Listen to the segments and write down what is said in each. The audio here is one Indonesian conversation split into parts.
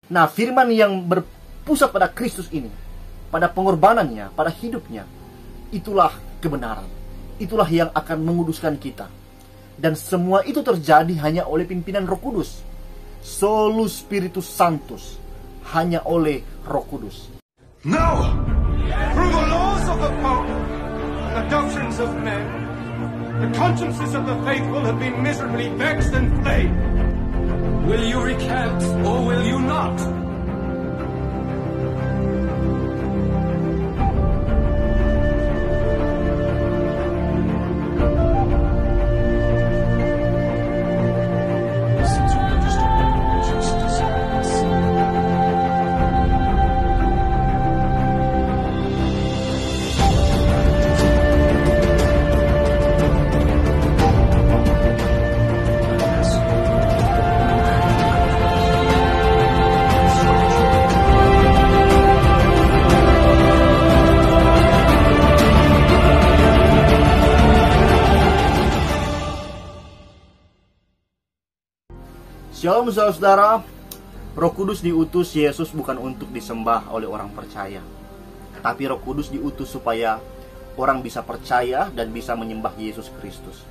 Nah, firman yang berpusat pada Kristus ini, pada pengorbanannya, pada hidupnya, itulah kebenaran. Itulah yang akan menguduskan kita. Dan semua itu terjadi hanya oleh pimpinan Roh Kudus. Solus Spiritus Sanctus, hanya oleh Roh Kudus. No! Through the laws of the Pope and the doctrines of men, the consciences of the faithful have been miserably vexed and flayed. Will you recant or will you not? Shalom saudara, Roh Kudus diutus Yesus bukan untuk disembah oleh orang percaya, tapi Roh Kudus diutus supaya orang bisa percaya dan bisa menyembah Yesus Kristus.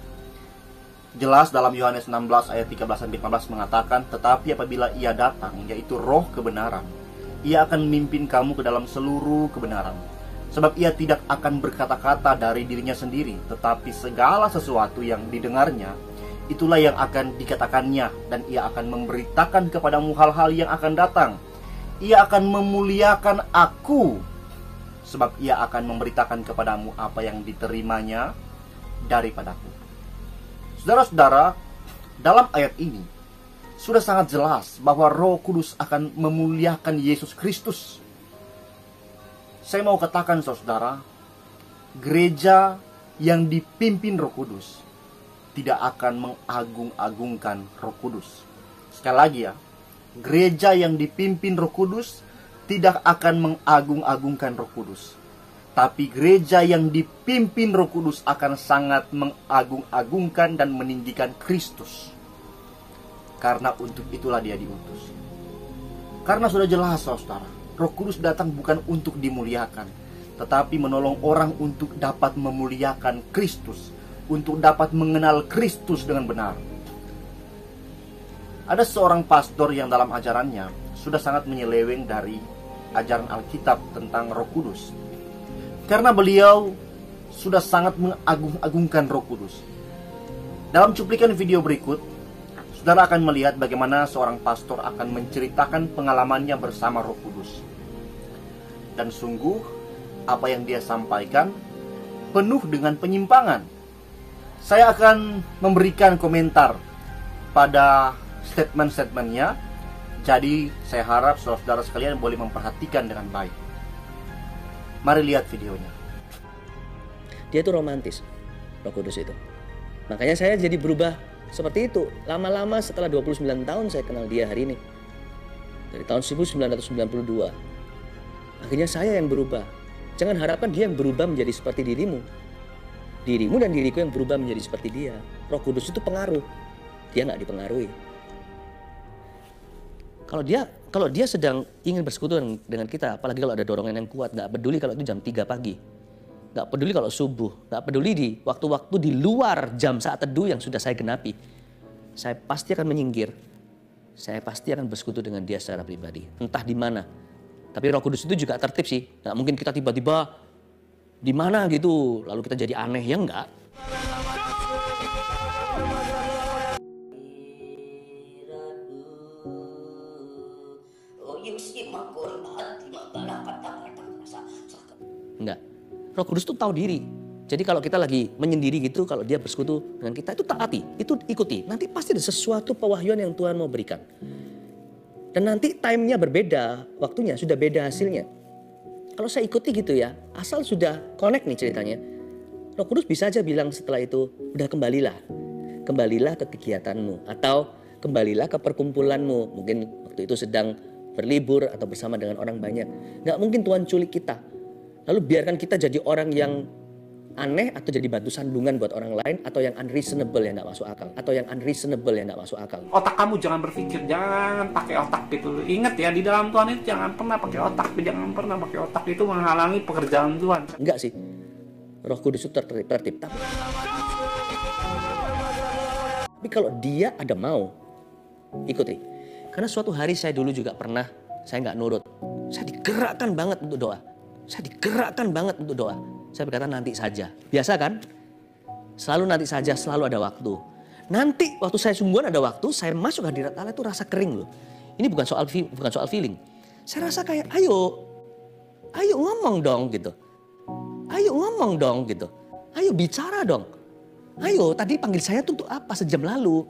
Jelas dalam Yohanes 16 ayat 13-15 mengatakan, tetapi apabila ia datang, yaitu Roh kebenaran, ia akan memimpin kamu ke dalam seluruh kebenaran. Sebab ia tidak akan berkata-kata dari dirinya sendiri, tetapi segala sesuatu yang didengarnya, itulah yang akan dikatakannya, dan ia akan memberitakan kepadamu hal-hal yang akan datang. Ia akan memuliakan aku, sebab ia akan memberitakan kepadamu apa yang diterimanya daripadaku. Saudara-saudara, dalam ayat ini sudah sangat jelas bahwa Roh Kudus akan memuliakan Yesus Kristus. Saya mau katakan saudara, gereja yang dipimpin Roh Kudus tidak akan mengagung-agungkan Roh Kudus. Sekali lagi ya, gereja yang dipimpin Roh Kudus tidak akan mengagung-agungkan Roh Kudus. Tapi gereja yang dipimpin Roh Kudus akan sangat mengagung-agungkan dan meninggikan Kristus. Karena untuk itulah dia diutus. Karena sudah jelas saudara, Roh Kudus datang bukan untuk dimuliakan, tetapi menolong orang untuk dapat memuliakan Kristus, untuk dapat mengenal Kristus dengan benar. Ada seorang pastor yang dalam ajarannya sudah sangat menyeleweng dari ajaran Alkitab tentang Roh Kudus. Karena beliau sudah sangat mengagung-agungkan Roh Kudus. Dalam cuplikan video berikut, saudara akan melihat bagaimana seorang pastor akan menceritakan pengalamannya bersama Roh Kudus. Dan sungguh, apa yang dia sampaikan penuh dengan penyimpangan. Saya akan memberikan komentar pada statement-statementnya. Jadi saya harap saudara sekalian boleh memperhatikan dengan baik. Mari lihat videonya. Dia itu romantis, Roh Kudus itu. Makanya saya jadi berubah seperti itu. Lama-lama setelah 29 tahun saya kenal dia hari ini. Dari tahun 1992. Akhirnya saya yang berubah. Jangan harapkan dia yang berubah menjadi seperti dirimu. Dirimu dan diriku yang berubah menjadi seperti dia. Roh Kudus itu pengaruh. Dia nggak dipengaruhi. Kalau dia sedang ingin bersekutu dengan kita, apalagi kalau ada dorongan yang kuat, nggak peduli kalau itu jam 3 pagi. Nggak peduli kalau subuh. Nggak peduli di waktu-waktu di luar jam saat teduh yang sudah saya genapi. Saya pasti akan menyingkir. Saya pasti akan bersekutu dengan dia secara pribadi. Entah di mana. Tapi Roh Kudus itu juga tertib sih. Nggak mungkin kita tiba-tiba di mana gitu, lalu kita jadi aneh, ya enggak. Enggak. Roh Kudus itu tahu diri. Jadi kalau kita lagi menyendiri gitu, kalau dia bersekutu dengan kita, itu taati, itu ikuti. Nanti pasti ada sesuatu pewahyuan yang Tuhan mau berikan. Dan nanti time-nya berbeda, waktunya sudah beda hasilnya. Kalau saya ikuti gitu ya, asal sudah connect nih ceritanya, Roh Kudus bisa aja bilang setelah itu, udah kembalilah. Kembalilah ke kegiatanmu. Atau kembalilah ke perkumpulanmu. Mungkin waktu itu sedang berlibur atau bersama dengan orang banyak. Nggak mungkin Tuhan culik kita. Lalu biarkan kita jadi orang yang aneh atau jadi batu sandungan buat orang lain, atau yang unreasonable yang nggak masuk akal, atau yang unreasonable yang nggak masuk akal. Otak kamu jangan berpikir, jangan pakai otak gitu. Ingat ya, di dalam Tuhan itu jangan pernah pakai otak, jangan pernah pakai otak, itu menghalangi pekerjaan Tuhan. Enggak sih, Roh Kudus itu tertib. Tapi kalau dia ada mau, ikuti. Karena suatu hari saya dulu juga pernah, saya nggak nurut. Saya digerakkan banget untuk doa. Saya berkata nanti saja. Biasa kan? Selalu nanti saja, selalu ada waktu. Nanti waktu saya sungguhan ada waktu, saya masuk hadirat Allah itu rasa kering loh. Ini bukan soal feeling. Saya rasa kayak ayo ngomong dong gitu. Ayo bicara dong. Ayo, tadi panggil saya tuh untuk apa sejam lalu?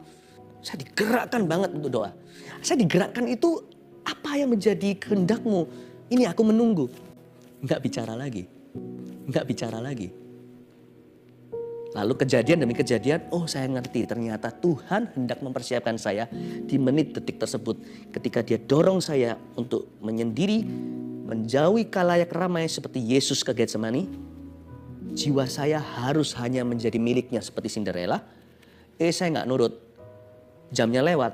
Saya digerakkan banget untuk doa. Saya digerakkan itu apa yang menjadi kehendakmu? Ini aku menunggu. Enggak bicara lagi. Lalu kejadian demi kejadian, oh saya ngerti ternyata Tuhan hendak mempersiapkan saya di menit detik tersebut. Ketika dia dorong saya untuk menyendiri, menjauhi kalayak ramai seperti Yesus ke Getsemani, jiwa saya harus hanya menjadi miliknya seperti Cinderella. Saya nggak nurut. Jamnya lewat,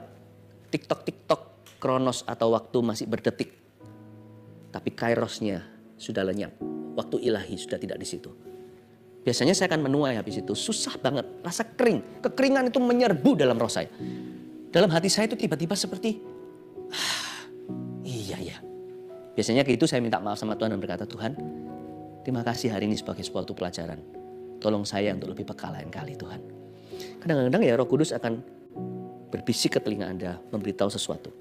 TikTok, kronos atau waktu masih berdetik. Tapi kairosnya sudah lenyap. Waktu ilahi sudah tidak di situ. Biasanya saya akan menuai habis itu. Susah banget, rasa kering. Kekeringan itu menyerbu dalam roh saya. Dalam hati saya itu tiba-tiba seperti, iya. Biasanya gitu saya minta maaf sama Tuhan dan berkata, Tuhan, terima kasih hari ini sebagai suatu pelajaran. Tolong saya untuk lebih peka lain kali Tuhan. Kadang-kadang ya Roh Kudus akan berbisik ke telinga Anda, memberitahu sesuatu.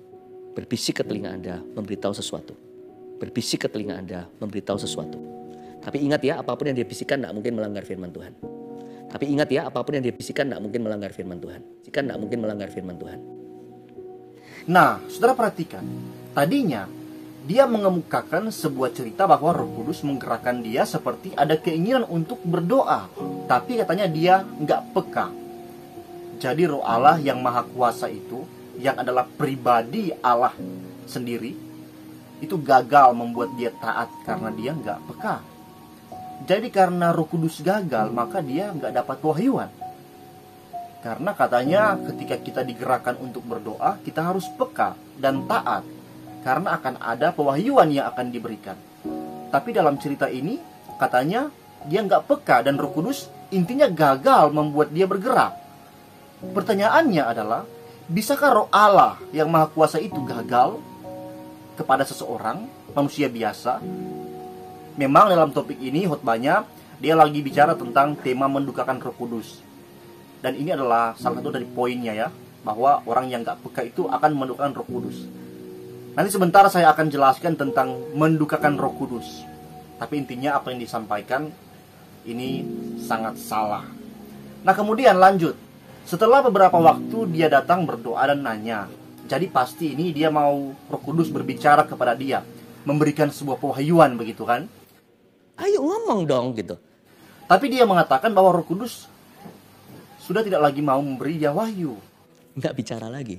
Tapi ingat ya, apapun yang dia bisikkan tidak mungkin melanggar firman Tuhan. Nah, saudara perhatikan. Tadinya, dia mengemukakan sebuah cerita bahwa Roh Kudus menggerakkan dia seperti ada keinginan untuk berdoa. Tapi katanya dia nggak peka. Jadi Roh Allah yang Maha Kuasa itu, yang adalah pribadi Allah sendiri, itu gagal membuat dia taat karena dia nggak peka. Jadi karena Roh Kudus gagal, maka dia nggak dapat pewahyuan. Karena katanya ketika kita digerakkan untuk berdoa, kita harus peka dan taat. Karena akan ada pewahyuan yang akan diberikan. Tapi dalam cerita ini, katanya dia nggak peka dan Roh Kudus intinya gagal membuat dia bergerak. Pertanyaannya adalah, bisakah Roh Allah yang Maha Kuasa itu gagal kepada seseorang, manusia biasa? Memang dalam topik ini khotbahnya dia lagi bicara tentang tema mendukakan Roh Kudus. Dan ini adalah salah satu dari poinnya ya, bahwa orang yang gak peka itu akan mendukakan Roh Kudus. Nanti sebentar saya akan jelaskan tentang mendukakan Roh Kudus. Tapi intinya apa yang disampaikan ini sangat salah. Nah kemudian lanjut. Setelah beberapa waktu dia datang berdoa dan nanya. Jadi pasti ini dia mau Roh Kudus berbicara kepada dia, memberikan sebuah pewahyuan begitu kan? Ayo ngomong dong gitu. Tapi dia mengatakan bahwa Roh Kudus sudah tidak lagi mau memberi dia wahyu. Nggak bicara lagi.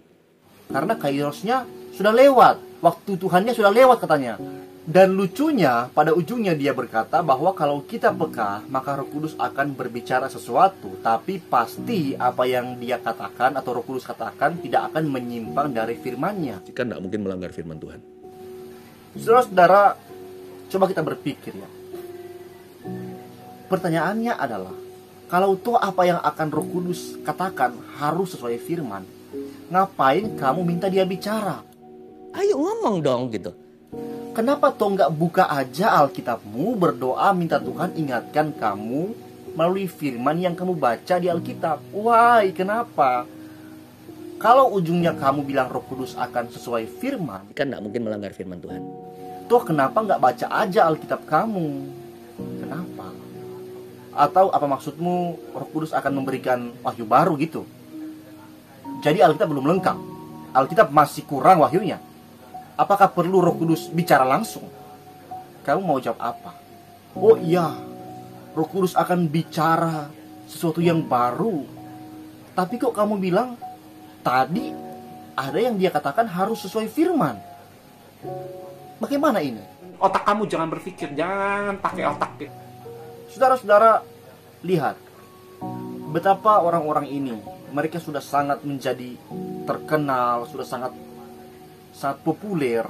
Karena kairosnya sudah lewat, waktu Tuhannya sudah lewat katanya. Dan lucunya pada ujungnya dia berkata bahwa kalau kita peka, maka Roh Kudus akan berbicara sesuatu. Tapi pasti apa yang dia katakan atau Roh Kudus katakan tidak akan menyimpang dari firman-Nya. Jika tidak mungkin melanggar firman Tuhan. Saudara-saudara, coba kita berpikir ya. Pertanyaannya adalah, kalau toh apa yang akan Roh Kudus katakan harus sesuai firman, ngapain kamu minta dia bicara? Ayo ngomong dong gitu. Kenapa toh nggak buka aja Alkitabmu, berdoa minta Tuhan ingatkan kamu melalui firman yang kamu baca di Alkitab? Why? Kenapa? Kalau ujungnya kamu bilang Roh Kudus akan sesuai firman, Kan nggak mungkin melanggar firman Tuhan. toh kenapa nggak baca aja Alkitab kamu? Kenapa? Atau apa maksudmu Roh Kudus akan memberikan wahyu baru gitu? Jadi Alkitab belum lengkap. Alkitab masih kurang wahyunya. Apakah perlu Roh Kudus bicara langsung? Kamu mau jawab apa? Oh iya, Roh Kudus akan bicara sesuatu yang baru. Tapi kok kamu bilang tadi ada yang dia katakan harus sesuai firman. Bagaimana ini? Otak kamu jangan berpikir, jangan pakai otak. Saudara-saudara, Lihat betapa orang-orang ini, mereka sudah sangat menjadi terkenal, sudah sangat populer,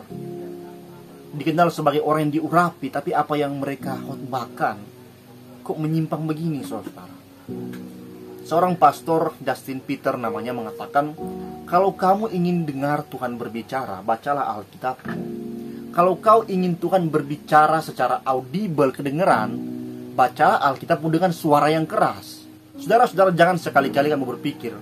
dikenal sebagai orang yang diurapi, tapi apa yang mereka khotbahkan kok menyimpang begini, saudara. Seorang pastor, Justin Peter namanya, mengatakan, kalau kamu ingin dengar Tuhan berbicara, bacalah Alkitabmu. Kalau kau ingin Tuhan berbicara secara audible, kedengeran, bacalah Alkitabmu dengan suara yang keras. Saudara-saudara, jangan sekali-kali kamu berpikir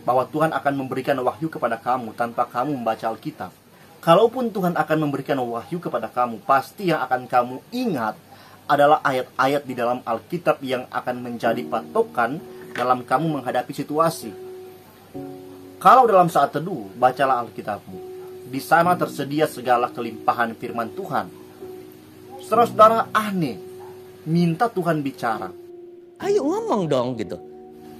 bahwa Tuhan akan memberikan wahyu kepada kamu tanpa kamu membaca Alkitab. Kalaupun Tuhan akan memberikan wahyu kepada kamu, pasti yang akan kamu ingat adalah ayat-ayat di dalam Alkitab yang akan menjadi patokan dalam kamu menghadapi situasi. Kalau dalam saat teduh, bacalah Alkitabmu. Di sana tersedia segala kelimpahan firman Tuhan. Saudara-saudara, aneh, minta Tuhan bicara, Ayo ngomong dong gitu.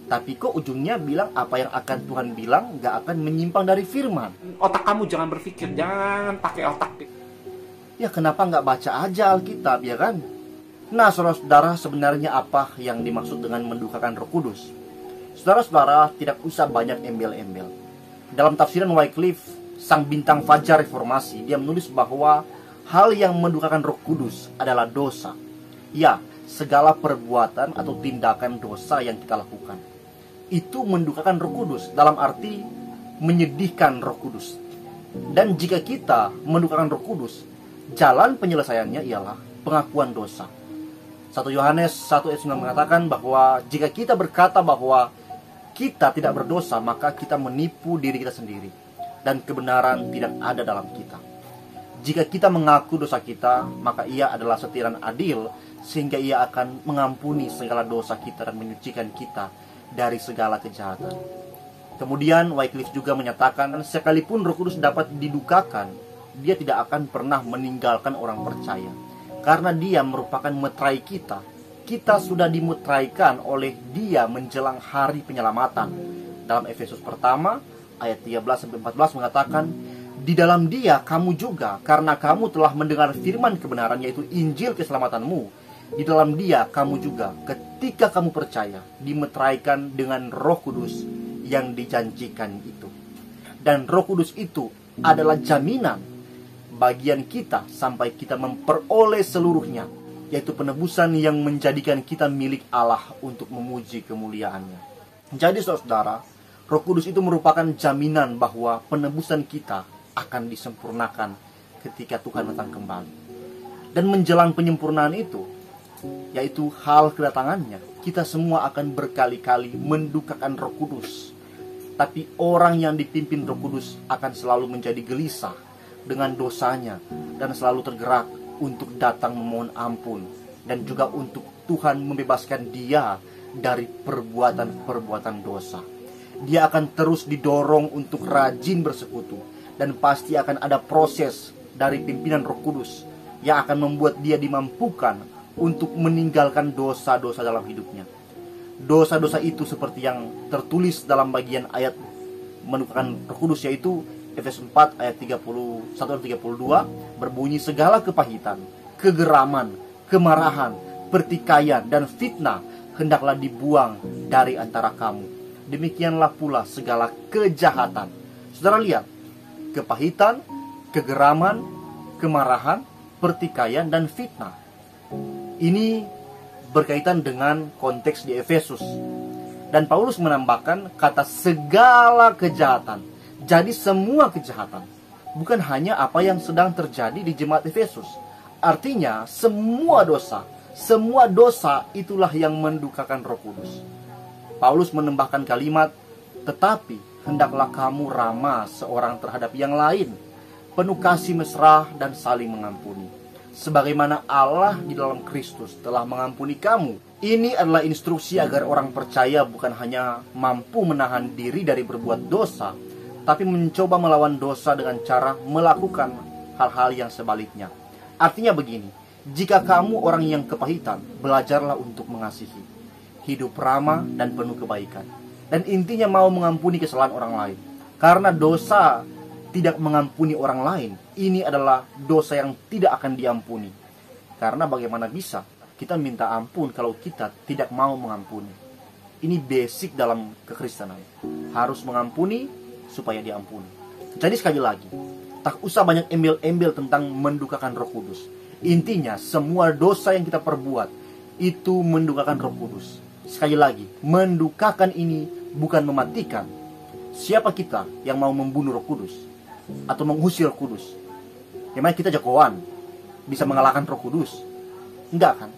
tapi kok ujungnya bilang apa yang akan Tuhan bilang gak akan menyimpang dari firman. Otak kamu jangan berpikir, jangan pakai otak. Ya kenapa gak baca aja Alkitab, ya kan? Nah, saudara-saudara, sebenarnya apa yang dimaksud dengan mendukakan Roh Kudus? Saudara-saudara, tidak usah banyak embel-embel. Dalam tafsiran Wycliffe, sang bintang fajar reformasi, dia menulis bahwa hal yang mendukakan Roh Kudus adalah dosa. Ya, segala perbuatan atau tindakan dosa yang kita lakukan. Itu mendukakan Roh Kudus, dalam arti menyedihkan Roh Kudus. Dan jika kita mendukakan Roh Kudus, jalan penyelesaiannya ialah pengakuan dosa. 1 Yohanes 1 ayat 9 mengatakan bahwa jika kita berkata bahwa kita tidak berdosa, maka kita menipu diri kita sendiri, dan kebenaran tidak ada dalam kita. Jika kita mengaku dosa kita, maka ia adalah setia dan adil, sehingga ia akan mengampuni segala dosa kita dan menyucikan kita dari segala kejahatan. Kemudian Wycliffe juga menyatakan, sekalipun Roh Kudus dapat didukakan, dia tidak akan pernah meninggalkan orang percaya, karena dia merupakan meterai kita. Kita sudah dimeteraikan oleh dia menjelang hari penyelamatan. Dalam Efesus pertama ayat 13-14 mengatakan, di dalam dia kamu juga, karena kamu telah mendengar firman kebenaran, yaitu Injil keselamatanmu. Di dalam dia kamu juga, ketika kamu percaya, dimeteraikan dengan Roh Kudus yang dijanjikan itu. Dan Roh Kudus itu adalah jaminan bagian kita sampai kita memperoleh seluruhnya, yaitu penebusan yang menjadikan kita milik Allah untuk memuji kemuliaannya. Jadi saudara, Roh Kudus itu merupakan jaminan bahwa penebusan kita akan disempurnakan ketika Tuhan datang kembali. Dan menjelang penyempurnaan itu, yaitu hal kedatangannya, kita semua akan berkali-kali mendukakan Roh Kudus. Tapi orang yang dipimpin Roh Kudus akan selalu menjadi gelisah dengan dosanya dan selalu tergerak untuk datang memohon ampun, dan juga untuk Tuhan membebaskan dia dari perbuatan-perbuatan dosa. Dia akan terus didorong untuk rajin bersekutu, dan pasti akan ada proses dari pimpinan Roh Kudus yang akan membuat dia dimampukan untuk meninggalkan dosa-dosa dalam hidupnya. Dosa-dosa itu seperti yang tertulis dalam bagian ayat mendukakan Roh Kudus, yaitu Efesus 4 ayat 31-32, berbunyi, segala kepahitan, kegeraman, kemarahan, pertikaian, dan fitnah hendaklah dibuang dari antara kamu. Demikianlah pula segala kejahatan. Saudara lihat, kepahitan, kegeraman, kemarahan, pertikaian, dan fitnah. Ini berkaitan dengan konteks di Efesus. Dan Paulus menambahkan kata segala kejahatan. Jadi semua kejahatan, bukan hanya apa yang sedang terjadi di jemaat Efesus. Artinya semua dosa itulah yang mendukakan Roh Kudus. Paulus menambahkan kalimat, tetapi hendaklah kamu ramah seorang terhadap yang lain, penuh kasih mesra dan saling mengampuni, sebagaimana Allah di dalam Kristus telah mengampuni kamu. Ini adalah instruksi agar orang percaya bukan hanya mampu menahan diri dari berbuat dosa, tapi mencoba melawan dosa dengan cara melakukan hal-hal yang sebaliknya. Artinya begini, jika kamu orang yang kepahitan, belajarlah untuk mengasihi, hidup ramah dan penuh kebaikan, dan intinya mau mengampuni kesalahan orang lain. Karena dosa tidak mengampuni orang lain, ini adalah dosa yang tidak akan diampuni. Karena bagaimana bisa kita minta ampun kalau kita tidak mau mengampuni. Ini basic dalam kekristenan. Harus mengampuni supaya diampuni. Jadi sekali lagi, tak usah banyak embel-embel tentang mendukakan Roh Kudus. Intinya, semua dosa yang kita perbuat itu mendukakan Roh Kudus. Sekali lagi, mendukakan ini bukan mematikan. Siapa kita yang mau membunuh Roh Kudus atau mengusir Roh Kudus? Memang kita jagoan bisa mengalahkan Roh Kudus? Enggak kan?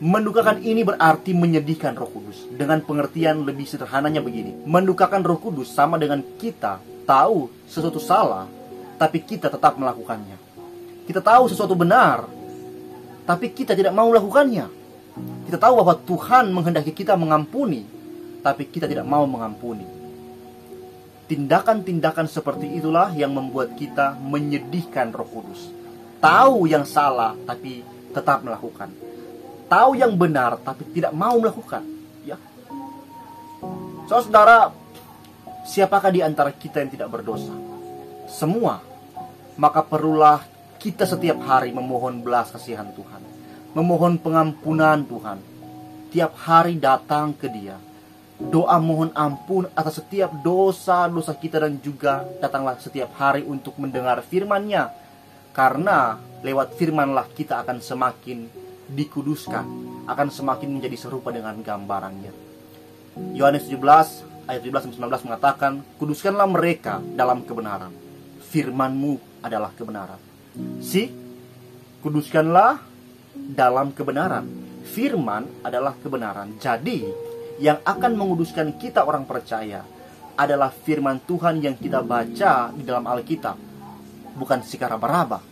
Mendukakan ini berarti menyedihkan Roh Kudus. Dengan pengertian lebih sederhananya begini, mendukakan Roh Kudus sama dengan kita tahu sesuatu salah, tapi kita tetap melakukannya. Kita tahu sesuatu benar, tapi kita tidak mau melakukannya. Kita tahu bahwa Tuhan menghendaki kita mengampuni, tapi kita tidak mau mengampuni. Tindakan-tindakan seperti itulah yang membuat kita menyedihkan Roh Kudus. Tahu yang salah, tapi tetap melakukan. Tahu yang benar, tapi tidak mau melakukan. Ya, saudara, siapakah di antara kita yang tidak berdosa? Semua. Maka perlulah kita setiap hari memohon belas kasihan Tuhan, memohon pengampunan Tuhan. Tiap hari datang ke Dia, doa mohon ampun atas setiap dosa-dosa kita, dan juga datanglah setiap hari untuk mendengar firman-Nya. Karena lewat firman-lah kita akan semakin dikuduskan, akan semakin menjadi serupa dengan gambarannya. Yohanes 17 ayat 17-19 mengatakan, kuduskanlah mereka dalam kebenaran, firman-Mu adalah kebenaran. Kuduskanlah dalam kebenaran, firman adalah kebenaran. Jadi yang akan menguduskan kita orang percaya adalah firman Tuhan yang kita baca di dalam Alkitab, bukan si raba-raba.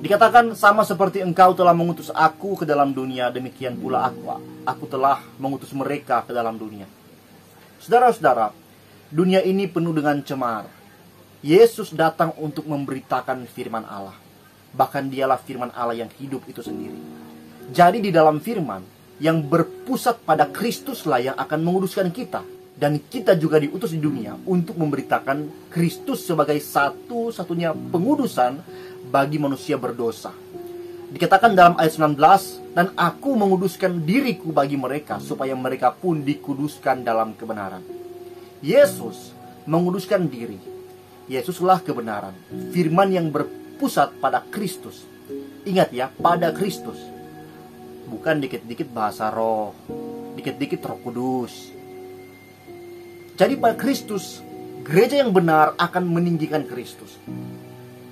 Dikatakan, sama seperti Engkau telah mengutus aku ke dalam dunia, demikian pula aku telah mengutus mereka ke dalam dunia. Saudara-saudara, dunia ini penuh dengan cemar. Yesus datang untuk memberitakan firman Allah. Bahkan Dialah firman Allah yang hidup itu sendiri. Jadi di dalam firman yang berpusat pada Kristuslah yang akan menguduskan kita. Dan kita juga diutus di dunia untuk memberitakan Kristus sebagai satu-satunya pengudusan bagi manusia berdosa. Dikatakan dalam ayat 19, dan aku menguduskan diriku bagi mereka, supaya mereka pun dikuduskan dalam kebenaran. Yesus menguduskan diri. Yesuslah kebenaran. Firman yang berpusat pada Kristus. Ingat ya, pada Kristus. Bukan dikit-dikit bahasa roh, dikit-dikit Roh Kudus. Jadi pada Kristus, gereja yang benar akan meninggikan Kristus.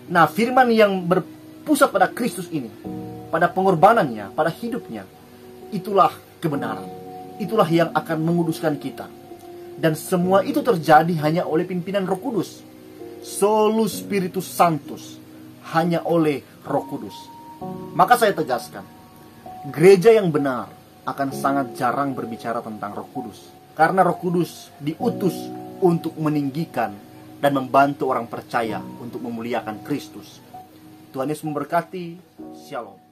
Nah, firman yang berpusat pada Kristus ini, pada pengorbanannya, pada hidupnya, itulah kebenaran. Itulah yang akan menguduskan kita. Dan semua itu terjadi hanya oleh pimpinan Roh Kudus. Solus Spiritus Sanctus, hanya oleh Roh Kudus. Maka saya tegaskan, gereja yang benar akan sangat jarang berbicara tentang Roh Kudus. Karena Roh Kudus diutus untuk meninggikan dan membantu orang percaya untuk memuliakan Kristus. Tuhan Yesus memberkati. Shalom.